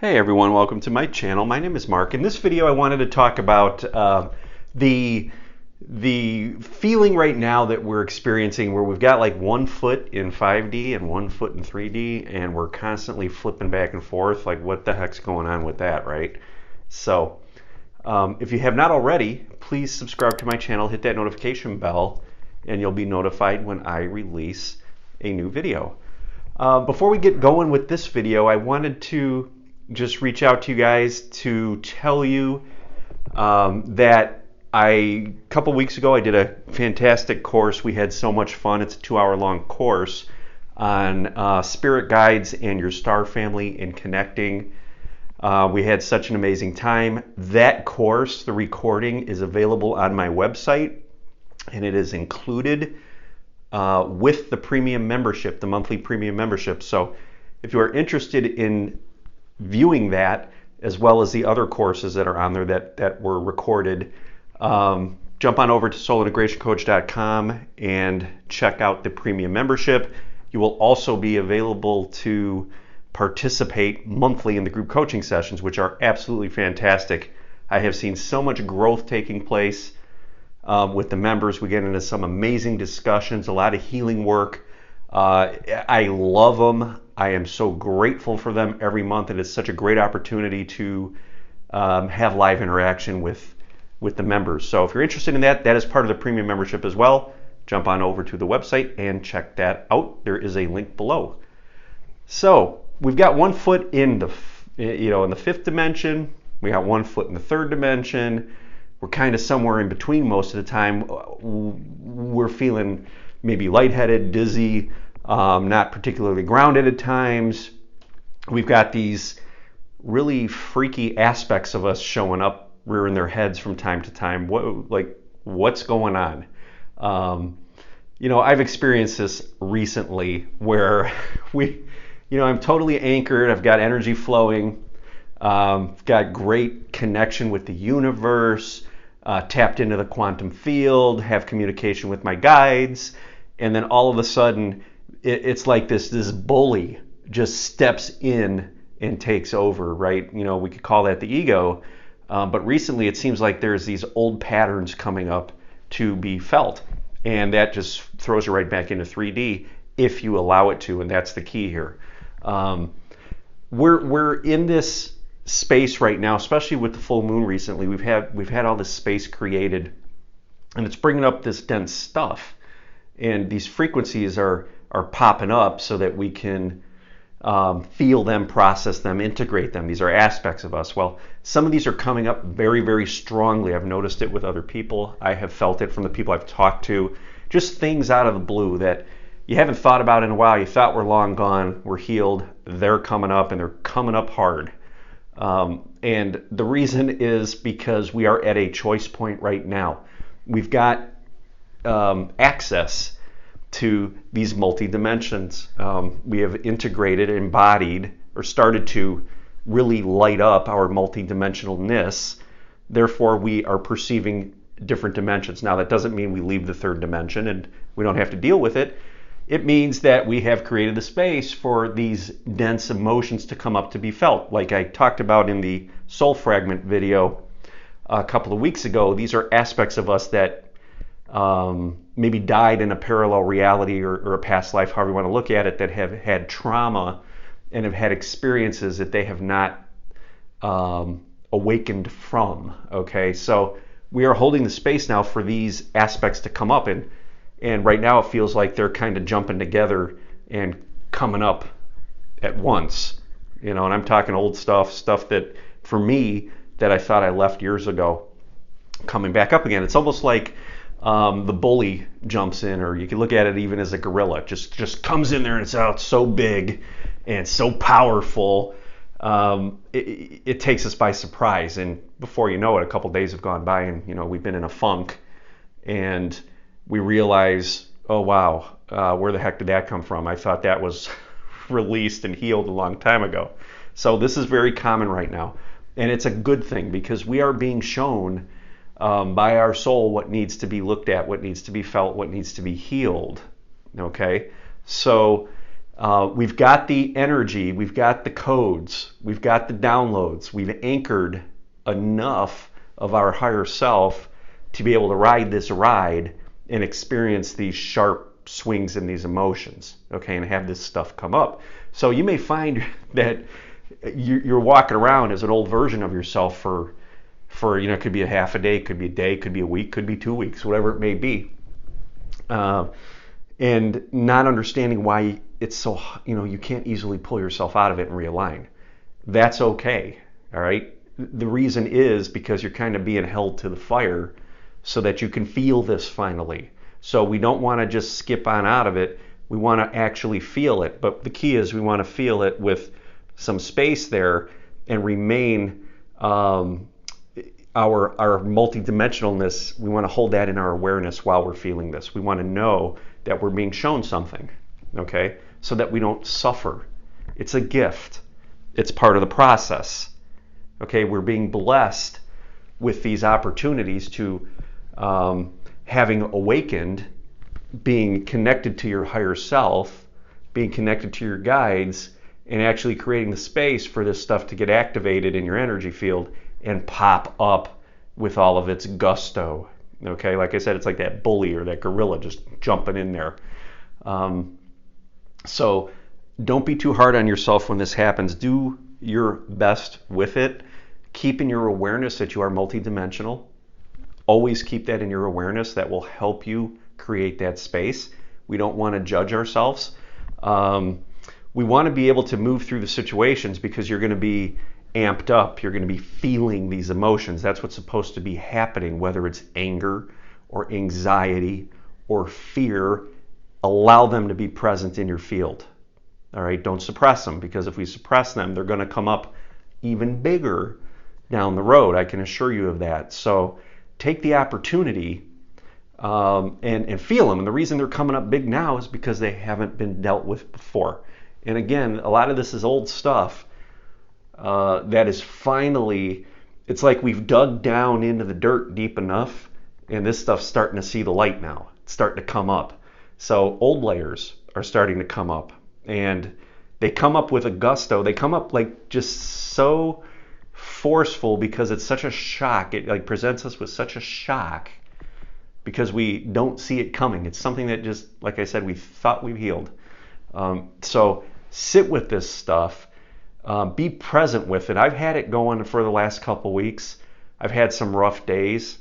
Hey everyone, welcome to my channel. My name is Mark. In this video I wanted to talk about the feeling right now that we're experiencing where we've got like 1 foot in 5D and 1 foot in 3D and we're constantly flipping back and forth. Like, what the heck's going on with that, right? So if you have not already, please subscribe to my channel, hit that notification bell, and you'll be notified when I release a new video. Before we get going with this video, I wanted to just reach out to you guys to tell you that a couple weeks ago I did a fantastic course. We had so much fun. It's a 2-hour-long course on spirit guides and your star family and connecting. We had such an amazing time. That course, the recording, is available on my website, and it is included with the premium membership, the monthly premium membership. So if you are interested in viewing that, as well as the other courses that are on there that were recorded, jump on over to soulintegrationcoach.com and check out the premium membership. You will also be available to participate monthly in the group coaching sessions, which are absolutely fantastic. I have seen so much growth taking place with the members. We get into some amazing discussions, a lot of healing work. I love them. I am so grateful for them every month. It is such a great opportunity to have live interaction with the members. So if you're interested in that, that is part of the premium membership as well. Jump on over to the website and check that out. There is a link below. So we've got 1 foot in the in the 5th dimension. We got 1 foot in the 3rd dimension. We're kind of somewhere in between most of the time. We're feeling maybe lightheaded, dizzy, not particularly grounded at times. We've got these really freaky aspects of us showing up, rearing their heads from time to time. What's going on? I've experienced this recently where I'm totally anchored. I've got energy flowing. Got great connection with the universe. Tapped into the quantum field. Have communication with my guides. And then all of a sudden, it's like this bully just steps in and takes over, right? We could call that the ego. But recently it seems like there's these old patterns coming up to be felt. And that just throws you right back into 3D if you allow it to, and that's the key here. We're in this space right now, especially with the full moon recently. We've had all this space created, and it's bringing up this dense stuff. And these frequencies are popping up so that we can feel them, process them, integrate them. These are aspects of us. Well, some of these are coming up very, very strongly. I've noticed it with other people. I have felt it from the people I've talked to. Just things out of the blue that you haven't thought about in a while. You thought were long gone, were healed. They're coming up, and they're coming up hard. And the reason is because we are at a choice point right now. We've got access to these multi-dimensions. We have integrated, embodied, or started to really light up our multi-dimensionalness. Therefore, we are perceiving different dimensions. Now, that doesn't mean we leave the 3rd dimension and we don't have to deal with it. It means that we have created the space for these dense emotions to come up to be felt. Like I talked about in the soul fragment video a couple of weeks ago, these are aspects of us that maybe died in a parallel reality or a past life, however you want to look at it, that have had trauma and have had experiences that they have not awakened from. Okay, so we are holding the space now for these aspects to come up, and right now it feels like they're kind of jumping together and coming up at once. And I'm talking old stuff that for me that I thought I left years ago, coming back up again. It's almost like the bully jumps in, or you can look at it even as a gorilla, just comes in there and it's out so big and so powerful. It takes us by surprise, and before you know it, a couple days have gone by, and we've been in a funk, and we realize, oh wow, where the heck did that come from? I thought that was released and healed a long time ago. So this is very common right now, and it's a good thing because we are being shown by our soul what needs to be looked at, what needs to be felt, what needs to be healed. Okay, so We've got the energy, we've got the codes, we've got the downloads, we've anchored enough of our higher self to be able to ride this ride and experience these sharp swings in these emotions, okay, and have this stuff come up. So you may find that you're walking around as an old version of yourself for it could be a half a day, could be a day, could be a week, could be 2 weeks, whatever it may be, and not understanding why it's so, you can't easily pull yourself out of it and realign. That's okay, all right? The reason is because you're kind of being held to the fire so that you can feel this finally. So we don't want to just skip on out of it. We want to actually feel it. But the key is we want to feel it with some space there and remain our multidimensionalness. We want to hold that in our awareness while we're feeling this. We want to know that we're being shown something, okay? So that we don't suffer. It's a gift. It's part of the process. Okay, we're being blessed with these opportunities to having awakened, being connected to your higher self, being connected to your guides, and actually creating the space for this stuff to get activated in your energy field and pop up with all of its gusto. Okay, like I said, it's like that bully or that gorilla just jumping in there. So don't be too hard on yourself when this happens. Do your best with it. Keep in your awareness that you are multidimensional. Always keep that in your awareness. That will help you create that space. We don't want to judge ourselves. We want to be able to move through the situations because you're going to be amped up. You're going to be feeling these emotions. That's what's supposed to be happening, whether it's anger or anxiety or fear. Allow them to be present in your field. All right, don't suppress them, because if we suppress them, they're going to come up even bigger down the road. I can assure you of that. So take the opportunity and feel them. And the reason they're coming up big now is because they haven't been dealt with before. And again, a lot of this is old stuff that is finally, it's like we've dug down into the dirt deep enough, and this stuff's starting to see the light now. It's starting to come up. So old layers are starting to come up, and they come up with a gusto. They come up like just so forceful because it's such a shock. It like presents us with such a shock because we don't see it coming. It's something that just, like I said, we thought we've healed. So sit with this stuff. Be present with it. I've had it going for the last couple weeks. I've had some rough days,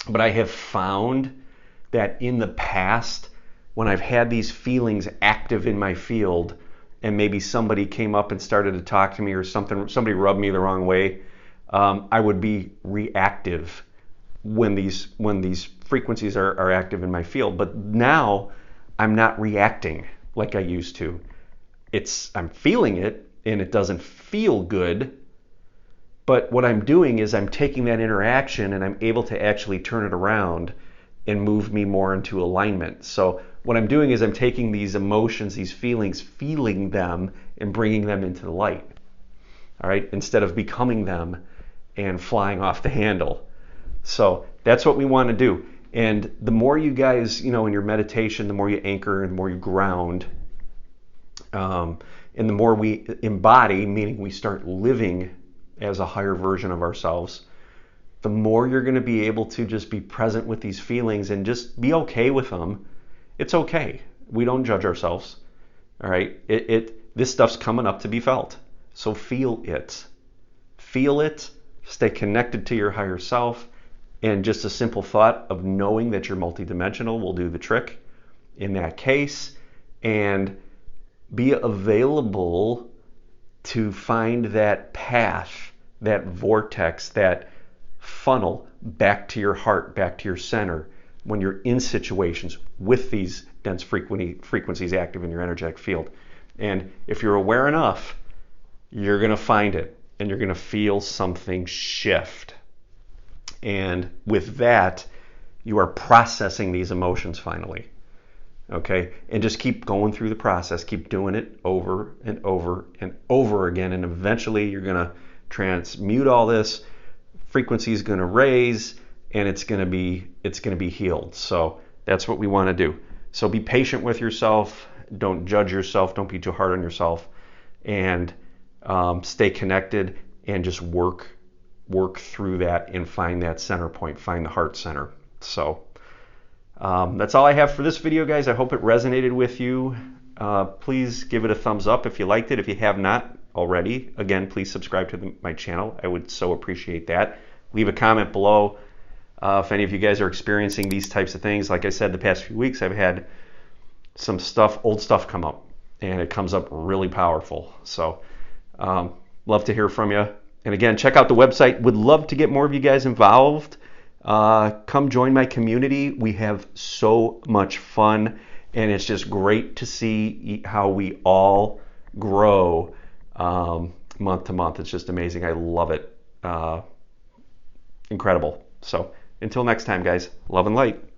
but I have found that in the past, when I've had these feelings active in my field, and maybe somebody came up and started to talk to me or somebody rubbed me the wrong way, I would be reactive when these frequencies are active in my field. But now I'm not reacting like I used to. I'm feeling it, and it doesn't feel good. But what I'm doing is I'm taking that interaction and I'm able to actually turn it around and move me more into alignment. So what I'm doing is I'm taking these emotions, these feelings, feeling them, and bringing them into the light. All right, instead of becoming them and flying off the handle. So that's what we want to do. And the more you guys, in your meditation, the more you anchor and the more you ground, and the more we embody, meaning we start living as a higher version of ourselves, the more you're going to be able to just be present with these feelings and just be okay with them. It's okay. We don't judge ourselves. All right. This stuff's coming up to be felt. So feel it. Feel it. Stay connected to your higher self. And just a simple thought of knowing that you're multidimensional will do the trick in that case. And be available to find that path, that vortex, that funnel back to your heart, back to your center when you're in situations with these dense frequencies active in your energetic field. And if you're aware enough, you're going to find it and you're going to feel something shift. And with that, you are processing these emotions finally. Okay? And just keep going through the process. Keep doing it over and over and over again. And eventually you're going to transmute all this. Frequency is going to raise, and it's going to be healed. So that's what we want to do. So be patient with yourself Don't judge yourself. Don't be too hard on yourself. And stay connected and just work through that and find that center point, find the heart center. So that's all I have for this video, guys. I hope it resonated with you. Please give it a thumbs up if you liked it. If you have not already, again, please subscribe to my channel. I would so appreciate that. Leave a comment below if any of you guys are experiencing these types of things. Like I said, the past few weeks I've had some old stuff come up, and it comes up really powerful. So love to hear from you. And again, check out the website. Would love to get more of you guys involved. Come join my community. We have so much fun, and it's just great to see how we all grow month to month. It's just amazing. I love it. Incredible. So until next time, guys, love and light.